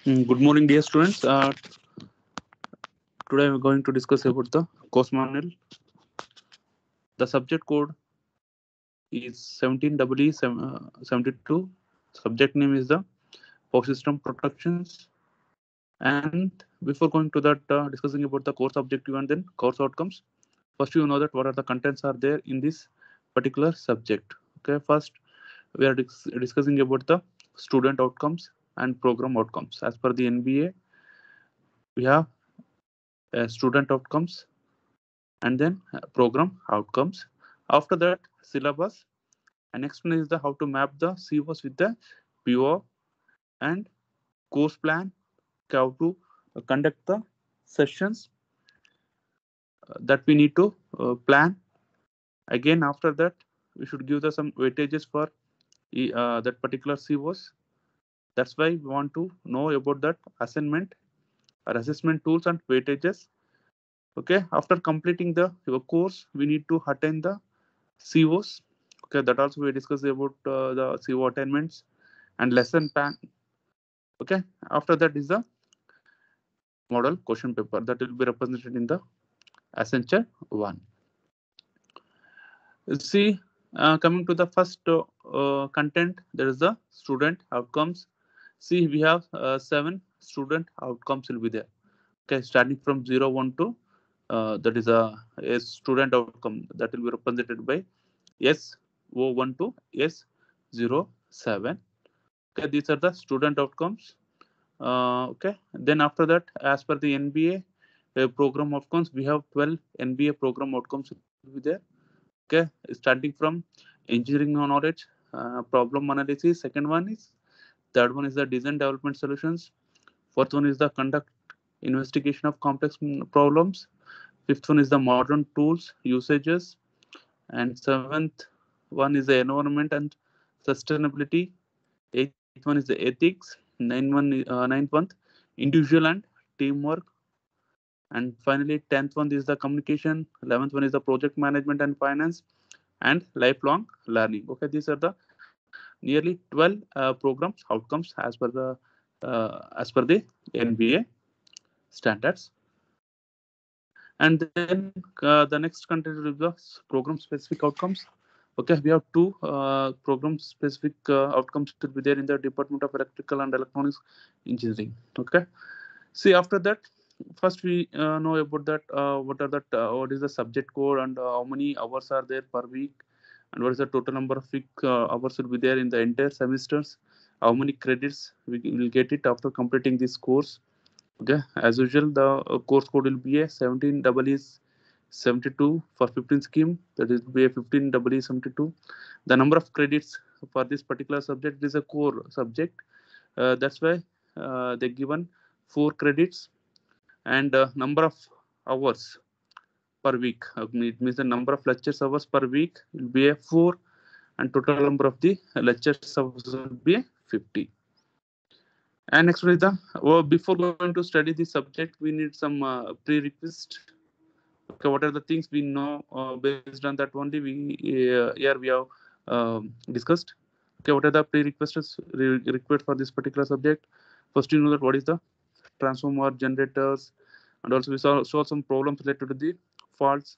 Good morning, dear students. Today we're going to discuss about the course manual. The subject code is 17EE72. Subject name is the Power System Protections. And before going to that, discussing about the course objective and then course outcomes. First, you know that what are the contents are there in this particular subject. Okay, first we are discussing about the student outcomes and program outcomes. As per the NBA, we have student outcomes and then program outcomes. After that, syllabus, and next one is the how to map the COs with the PO and course plan, how to conduct the sessions that we need to plan. Again, after that, we should give the some weightages for that particular COs. That's why we want to know about that assignment or assessment tools and weightages. Okay, after completing the your course, we need to attain the COs. Okay, that also we discussed about the CO attainments and lesson plan. Okay, after that is the model question paper that will be represented in the Accenture 1. See, coming to the first content, there is the student outcomes. See, we have 7 student outcomes will be there. Okay, starting from 0, 1 to that is a student outcome that will be represented by S01 to S07. Okay, these are the student outcomes. Okay, then after that, as per the NBA program outcomes, we have 12 NBA program outcomes will be there. Okay, starting from engineering knowledge, problem analysis. Second one is, third one is the design development solutions. Fourth one is the conduct investigation of complex problems. Fifth one is the modern tools usages, and seventh one is the environment and sustainability. Eighth one is the ethics. Ninth one individual and teamwork, and finally 10th one is the communication. 11th one is the project management and finance, and lifelong learning. Okay, these are the nearly 12 programs outcomes as per the NBA standards. And then the next content will be the program specific outcomes. Okay, we have 2 program specific outcomes to be there in the Department of Electrical and Electronics Engineering. Okay, see, after that, first we know about that what is the subject code, and how many hours are there per week, and what is the total number of week hours will be there in the entire semesters, how many credits we will get it after completing this course. Okay, as usual, the course code will be a 17EE72 for 15 scheme. That is be a 15EE72. The number of credits for this particular subject is a core subject. That's why they given 4 credits, and number of hours per week. It means the number of lectures hours per week will be a 4, and total number of the lectures hours will be a 50. And next one is the, before going to study this subject, we need some prerequisite. Okay, what are the things we know? Based on that only we here we have discussed. Okay, what are the prerequisites required for this particular subject? First, you know that what is the transformer generators, and also we saw some problems related to the faults.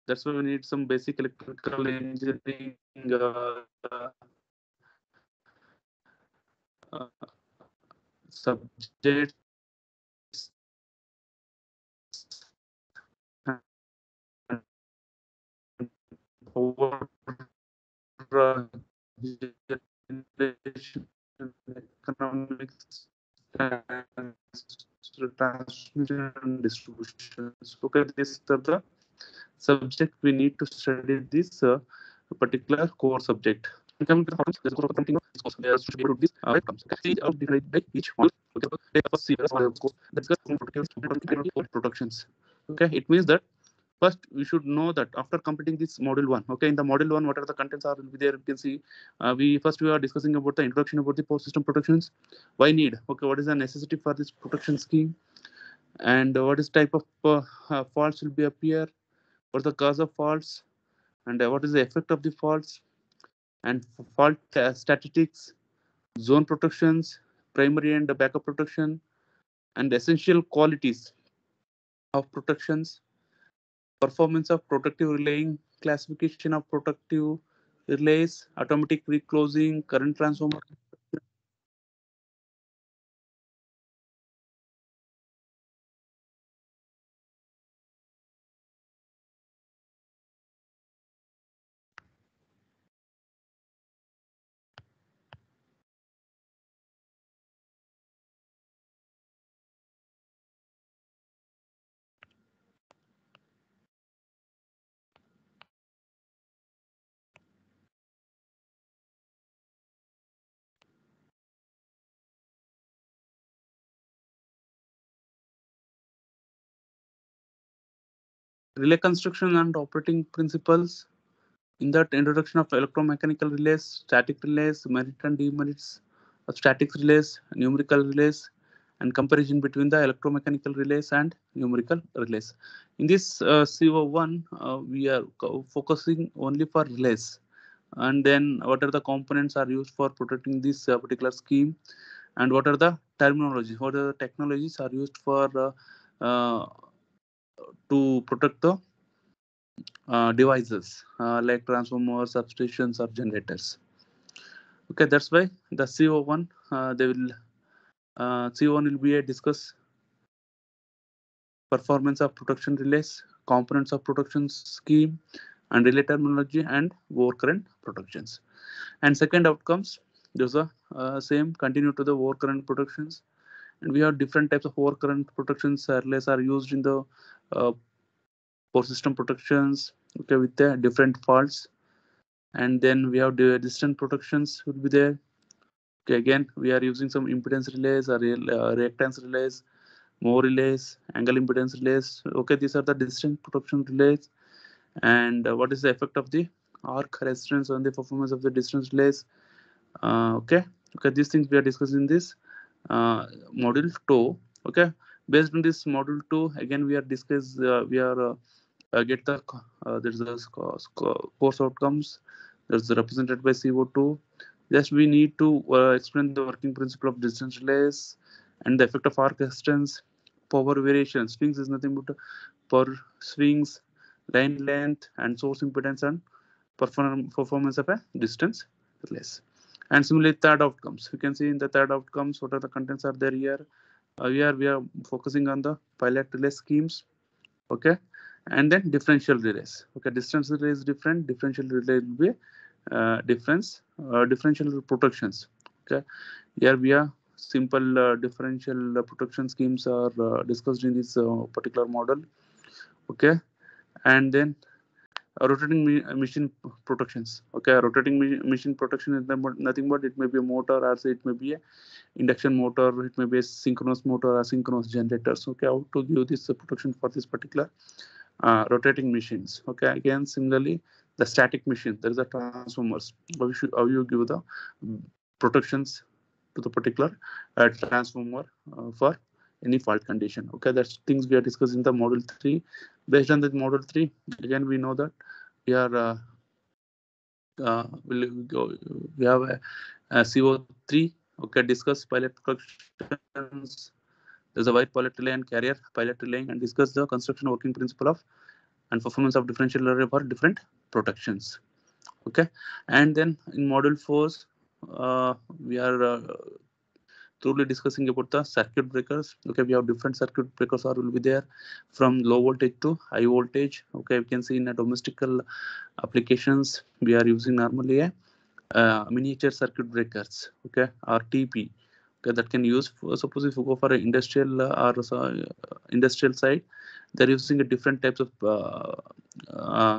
That's why we need some basic electrical engineering transmission and distributions. Okay, these are the subject we need to study this particular core subject. Coming to the problems, there's a core of something. There should be this outcomes. Okay, see how divided by each one. Okay, take the first series of course. That's the protections. Okay, it means that first we should know that after completing this module 1. Okay, in the module 1, what are the contents are will be there. You can see we are discussing about the introduction about the power system protections. Why need? Okay, what is the necessity for this protection scheme, and what is type of faults will be appear, what is the cause of faults, and what is the effect of the faults, and fault statistics, zone protections, primary and backup protection, and essential qualities of protections, performance of protective relaying, classification of protective relays, automatic reclosing, current transformer. Relay construction and operating principles. In that introduction of electromechanical relays, static relays, merit and demerits of static relays, numerical relays, and comparison between the electromechanical relays and numerical relays. In this CO1, we are focusing only for relays. And then what are the components are used for protecting this particular scheme, and what are the terminologies, what are the technologies are used for uh, to protect the devices like transformers, substations, or generators. Okay, that's why the CO1 they will CO1 will be a discuss performance of protection relays, components of protection scheme, and relay terminology and overcurrent protections. And second outcomes, there's a same continue to the overcurrent protections, and we have different types of overcurrent protections. Relays are used in the uh, power system protections. Okay, with the different faults, and then we have the distant protections will be there. Okay, again we are using some impedance relays or reactance relays, more relays, angle impedance relays. Okay, these are the distant protection relays. And what is the effect of the arc resistance on the performance of the distance relays? Okay, these things we are discussing in this module 2. Okay, based on this module 2, again we are discuss we are get the there's a course outcomes that's represented by CO2. Just we need to explain the working principle of distance relays and the effect of arc resistance, power variation. Swings is nothing but power swings, line length, and source impedance, and performance of a distance relays. And similarly, third outcomes. You can see in the third outcomes what are the contents are there here. We are focusing on the pilot relay schemes. Okay, and then differential relays. Okay, distance relay is different, differential relay will be differential protections. Okay, here we are simple differential protection schemes are discussed in this particular model. Okay, and then rotating machine protections. Okay, rotating machine protection is nothing but it may be a motor, or say it may be a induction motor, it may be a synchronous motor or synchronous generators. Okay, how to give this protection for this particular rotating machines. Okay, again similarly the static machine, there is a transformers. How you give the protections to the particular transformer for any fault condition. Okay, that's things we are discussing in the module 3. Based on the module 3, again we know that we are we have a CO3. Okay, discuss pilot protections. There's a wide pilot relay and carrier pilot relaying, and discuss the construction working principle of and performance of differential array for different protections. Okay, and then in module 4 we are truly discussing about the circuit breakers. Okay, we have different circuit breakers are will be there from low voltage to high voltage. Okay, we can see in a domestical applications we are using normally a miniature circuit breakers. Okay, or TP. Okay, that can use for, suppose if you go for an industrial industrial side, they're using a different types of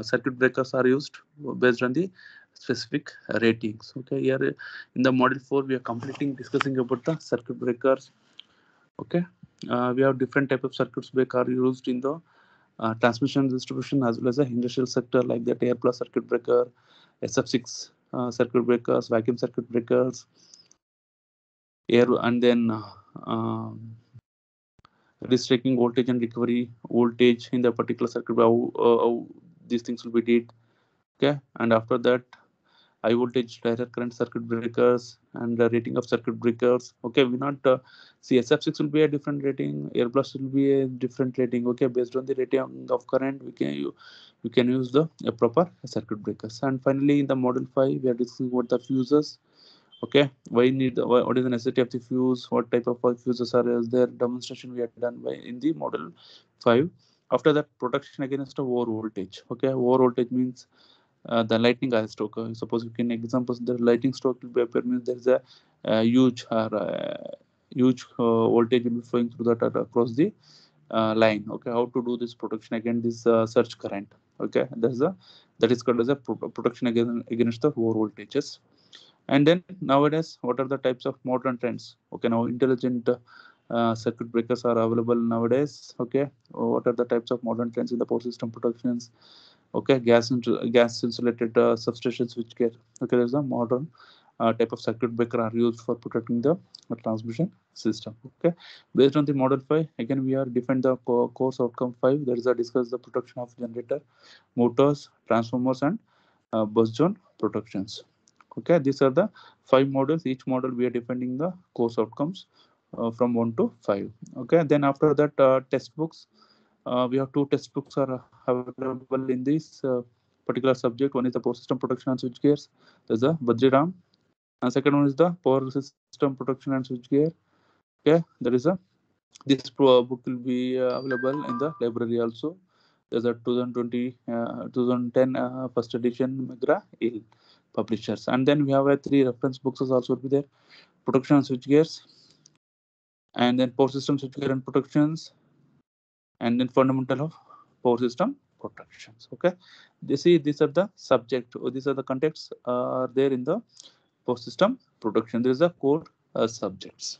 circuit breakers are used based on the specific ratings. Okay, here in the module 4 we are completing discussing about the circuit breakers. Okay, we have different type of circuits breaker used in the transmission distribution as well as the industrial sector, like that air plus circuit breaker, SF6 circuit breakers, vacuum circuit breakers, air, and then restricting voltage and recovery voltage in the particular circuit, how these things will be did. Okay, and after that high voltage direct current circuit breakers, and the rating of circuit breakers. Okay, we not see SF6 will be a different rating, Airblast will be a different rating. Okay, based on the rating of current, we can use the proper circuit breakers. And finally, in the model 5, we are discussing about the fuses. Okay, what is the necessity of the fuse, what type of fuses are there, demonstration we have done by in the model 5. After that, protection against the over voltage. Okay, over voltage means the lightning eye stroke. Suppose you can examples, the lightning stroke will be appear means there is a huge voltage will be flowing through that across the line. Okay, how to do this protection against this surge current? Okay, that is called as a protection against the over voltages. And then nowadays, what are the types of modern trends? Okay, now intelligent circuit breakers are available nowadays. Okay, what are the types of modern trends in the power system protections? Okay, gas insulated substation switchgear. Okay, there's a modern type of circuit breaker are used for protecting the transmission system. Okay, based on the model 5, again we are defined the course outcome 5. There is a discuss the protection of generator, motors, transformers, and bus zone protections. Okay, these are the 5 models. Each model we are defining the course outcomes from 1 to 5. Okay, then after that, textbooks. We have 2 textbooks are available in this particular subject. One is the power system protection and switchgears. There's a Badriram, and second one is the power system protection and switchgear. Okay, there is a book will be available in the library also. There's a 2020 2010 first edition McGraw Hill publishers, and then we have 3 reference books also will be there: protection and switchgears, and then power system switchgear and protections, and then fundamental of power system protections. Okay, these are the subject, or these are the contexts are there in the power system protection. There is a core subjects.